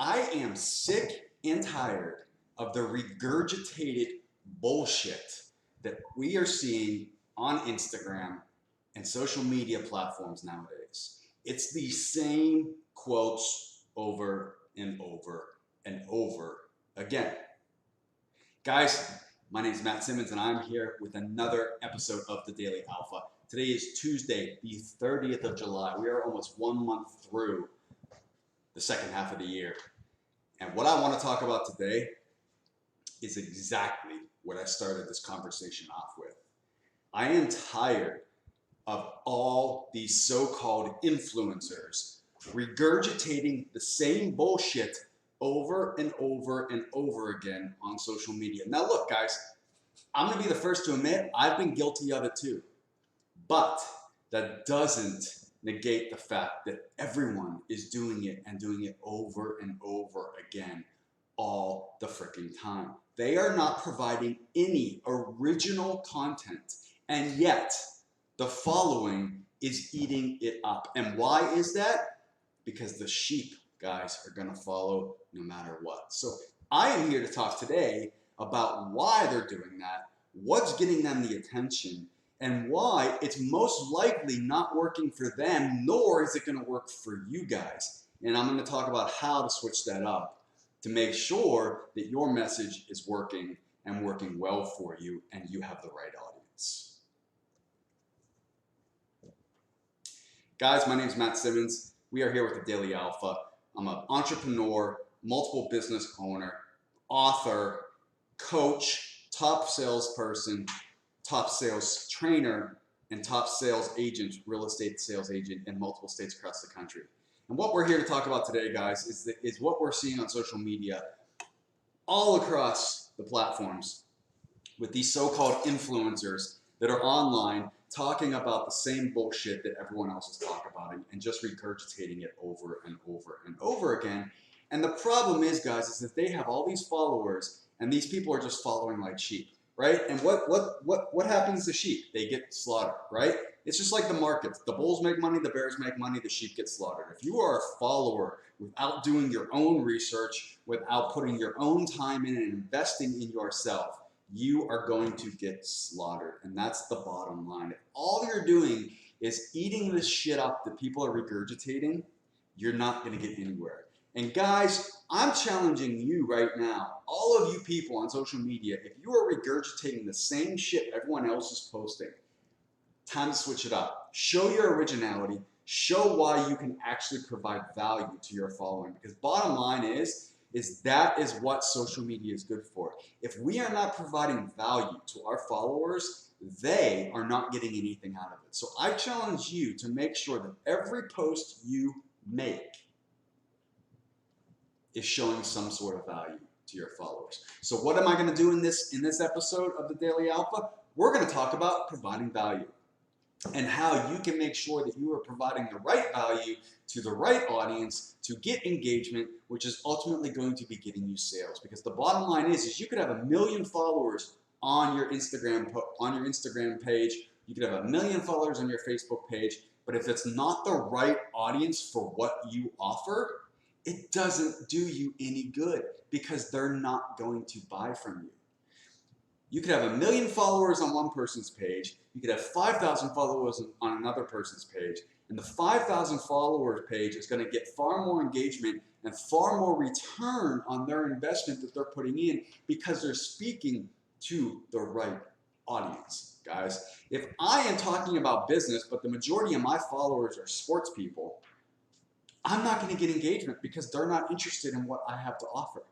I am sick and tired of the regurgitated bullshit that we are seeing on Instagram and social media platforms nowadays. It's the same quotes over and over and over again. Guys, my name is Matt Simmons and I'm here with another episode of the Daily Alpha. Today is Tuesday, the 30th of July. We are almost 1 month through the second half of the year. And what I want to talk about today is exactly what I started this conversation off with. I am tired of all these so-called influencers regurgitating the same bullshit over and over and over again on social media. Now look, guys, I'm going to be the first to admit I've been guilty of it too. But that doesn't negate the fact that everyone is doing it and doing it over and over again all the freaking time. They are not providing any original content, and yet the following is eating it up. And why is that? Because the sheep, guys, are going to follow no matter what. So I am here to talk today about why they're doing that, what's getting them the attention, and why it's most likely not working for them, nor is it going to work for you guys. And I'm going to talk about how to switch that up to make sure that your message is working and working well for you and you have the right audience. Guys, my name is Matt Simmons. We are here with the Daily Alpha. I'm an entrepreneur, multiple business owner, author, coach, top salesperson, top sales trainer, and top sales agent, real estate sales agent in multiple states across the country. And what we're here to talk about today, guys, is what we're seeing on social media all across the platforms with these so-called influencers that are online talking about the same bullshit that everyone else is talking about and just regurgitating it over and over and over again. And the problem is, guys, is that they have all these followers and these people are just following like sheep. Right? And what happens to sheep? They get slaughtered, right? It's just like the markets. The bulls make money, the bears make money, the sheep get slaughtered. If you are a follower without doing your own research, without putting your own time in and investing in yourself, you are going to get slaughtered. And that's the bottom line. If all you're doing is eating this shit up that people are regurgitating, you're not going to get anywhere. And guys, I'm challenging you right now, all of you people on social media, if you are regurgitating the same shit everyone else is posting, time to switch it up. Show your originality. Show why you can actually provide value to your following. Because bottom line is that is what social media is good for. If we are not providing value to our followers, they are not getting anything out of it. So I challenge you to make sure that every post you make is showing some sort of value to your followers. So what am I going to do in this episode of the Daily Alpha? We're going to talk about providing value and how you can make sure that you are providing the right value to the right audience to get engagement, which is ultimately going to be getting you sales. Because the bottom line is you could have 1 million followers on your Instagram page. You could have 1 million followers on your Facebook page, but if it's not the right audience for what you offer, it doesn't do you any good because they're not going to buy from you. You could have 1 million followers on one person's page. You could have 5,000 followers on another person's page. And the 5,000 followers page is going to get far more engagement and far more return on their investment that they're putting in because they're speaking to the right audience, guys. If I am talking about business, but the majority of my followers are sports people, I'm not going to get engagement because they're not interested in what I have to offer.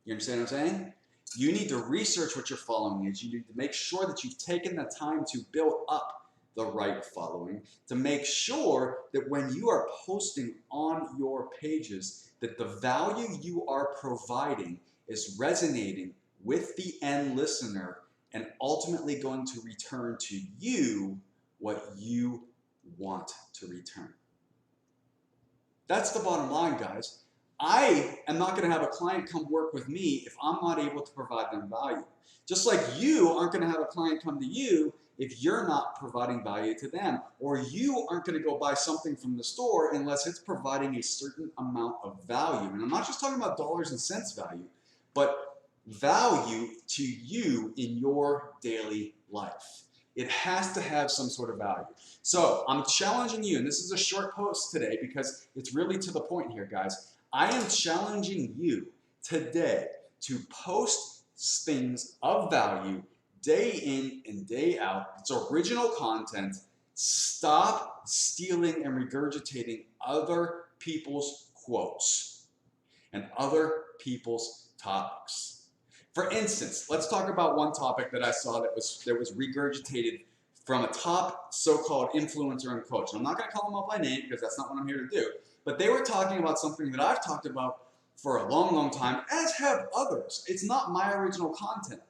You understand what I'm saying? You need to research what your following is. You need to make sure that you've taken the time to build up the right following, to make sure that when you are posting on your pages, that the value you are providing is resonating with the end listener and ultimately going to return to you what you want to return. That's the bottom line, guys. I am not going to have a client come work with me if I'm not able to provide them value. Just like you aren't going to have a client come to you if you're not providing value to them, or you aren't going to go buy something from the store unless it's providing a certain amount of value. And I'm not just talking about dollars and cents value, but value to you in your daily life. It has to have some sort of value. So I'm challenging you, and this is a short post today because it's really to the point here, guys. I am challenging you today to post things of value day in and day out. It's original content. Stop stealing and regurgitating other people's quotes and other people's topics. For instance, let's talk about one topic that I saw that was regurgitated from a top so-called influencer and coach. And I'm not going to call them out by name because that's not what I'm here to do. But they were talking about something that I've talked about for a long, long time, as have others. It's not my original content.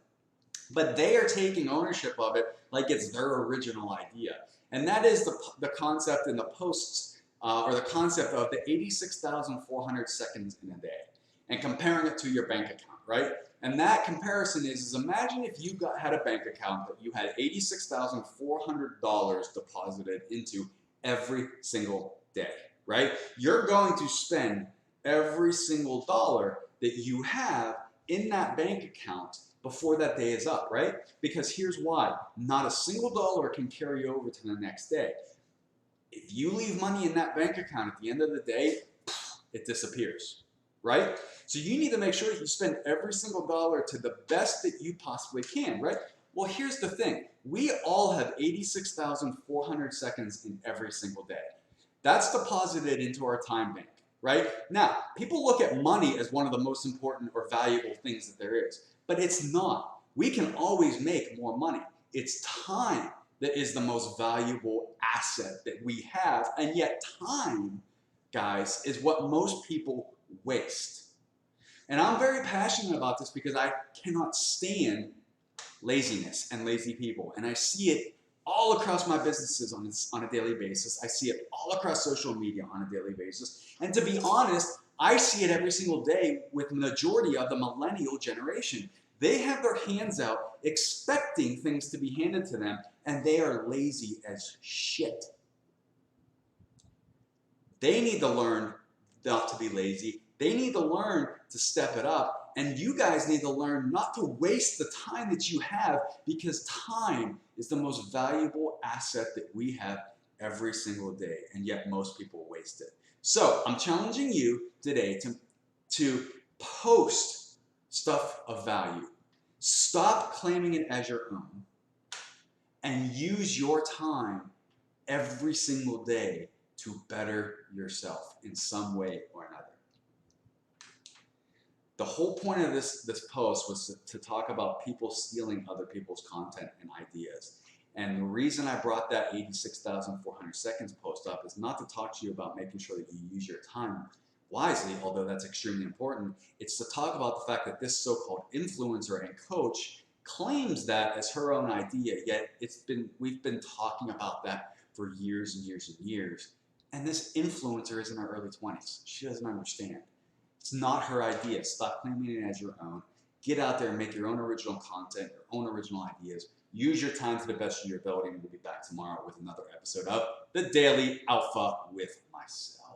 But they are taking ownership of it like it's their original idea. And that is the concept in the posts, or the concept of the 86,400 seconds in a day, and comparing it to your bank account, right? And that comparison is imagine if you had a bank account that you had $86,400 deposited into every single day, right? You're going to spend every single dollar that you have in that bank account before that day is up, right? Because here's why. Not a single dollar can carry over to the next day. If you leave money in that bank account at the end of the day, it disappears, right? So you need to make sure that you spend every single dollar to the best that you possibly can, right? Well, here's the thing. We all have 86,400 seconds in every single day. That's deposited into our time bank, right? Now, people look at money as one of the most important or valuable things that there is, but it's not. We can always make more money. It's time that is the most valuable asset that we have, and yet time, guys, is what most people waste. And I'm very passionate about this because I cannot stand laziness and lazy people. And I see it all across my businesses on a daily basis. I see it all across social media on a daily basis. And to be honest, I see it every single day with the majority of the millennial generation. They have their hands out expecting things to be handed to them, and they are lazy as shit. They need to learn not to be lazy. They need to learn to step it up, and you guys need to learn not to waste the time that you have, because time is the most valuable asset that we have every single day, and yet most people waste it. So I'm challenging you today to post stuff of value. Stop claiming it as your own and use your time every single day to better yourself in some way or another. The whole point of this post was to talk about people stealing other people's content and ideas. And the reason I brought that 86,400 seconds post up is not to talk to you about making sure that you use your time wisely, although that's extremely important. It's to talk about the fact that this so-called influencer and coach claims that as her own idea, yet we've been talking about that for years and years and years. And this influencer is in her early 20s. She doesn't understand. It's not her idea. Stop claiming it as your own. Get out there and make your own original content, your own original ideas. Use your time to the best of your ability, and we'll be back tomorrow with another episode of The Daily Alpha with myself.